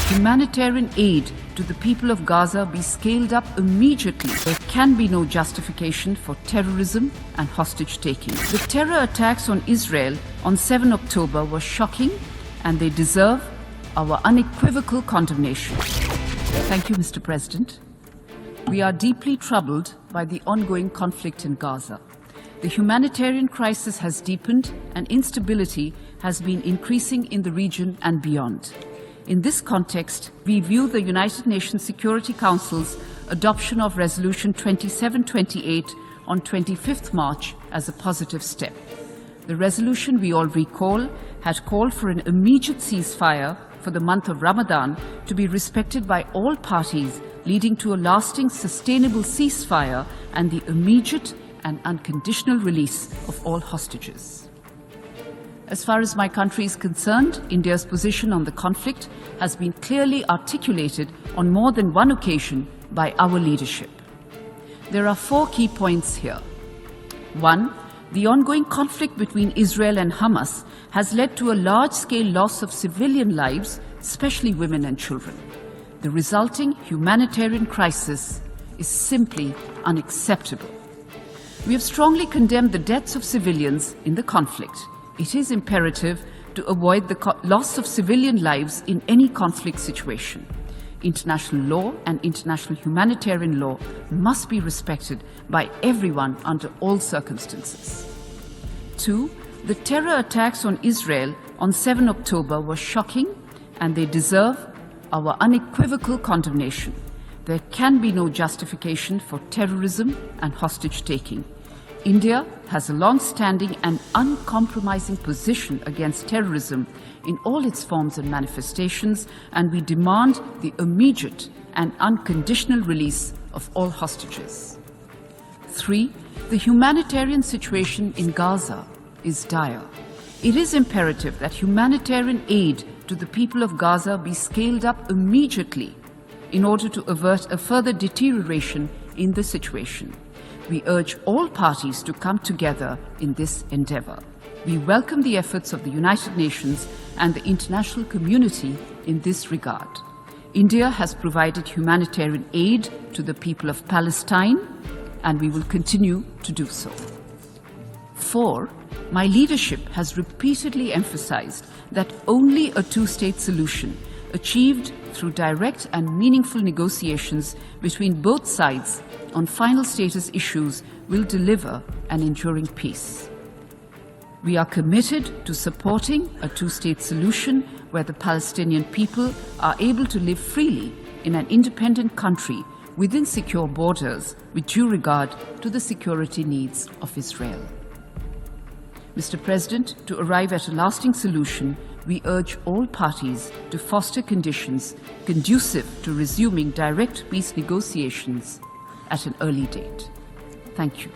Humanitarian aid to the people of Gaza be scaled up immediately. There can be no justification for terrorism and hostage-taking. The terror attacks on Israel on 7 October were shocking, and they deserve our unequivocal condemnation. Thank you, Mr. President. We are deeply troubled by the ongoing conflict in Gaza. The humanitarian crisis has deepened and instability has been increasing in the region and beyond. In this context, we view the United Nations Security Council's adoption of Resolution 2728 on 25th March as a positive step. The resolution, we all recall, had called for an immediate ceasefire for the month of Ramadan to be respected by all parties, leading to a lasting, sustainable ceasefire and the immediate and unconditional release of all hostages. As far as my country is concerned, India's position on the conflict has been clearly articulated on more than one occasion by our leadership. There are 4 key points here. 1. The ongoing conflict between Israel and Hamas has led to a large-scale loss of civilian lives, especially women and children. The resulting humanitarian crisis is simply unacceptable. We have strongly condemned the deaths of civilians in the conflict. It is imperative to avoid the loss of civilian lives in any conflict situation. International law and international humanitarian law must be respected by everyone under all circumstances. 2. The terror attacks on Israel on 7 October were shocking, and they deserve our unequivocal condemnation. There can be no justification for terrorism and hostage-taking. India has a long-standing and uncompromising position against terrorism in all its forms and manifestations, and we demand the immediate and unconditional release of all hostages. 3. The humanitarian situation in Gaza is dire. It is imperative that humanitarian aid to the people of Gaza be scaled up immediately in order to avert a further deterioration in the situation. We urge all parties to come together in this endeavor. We welcome the efforts of the United Nations and the international community in this regard. India has provided humanitarian aid to the people of Palestine, and we will continue to do so. 4. My leadership has repeatedly emphasized that only a two-state solution, achieved through direct and meaningful negotiations between both sides on final status issues, will deliver an enduring peace. We are committed to supporting a two-state solution where the Palestinian people are able to live freely in an independent country within secure borders with due regard to the security needs of Israel. Mr. President, to arrive at a lasting solution, we urge all parties to foster conditions conducive to resuming direct peace negotiations at an early date. Thank you.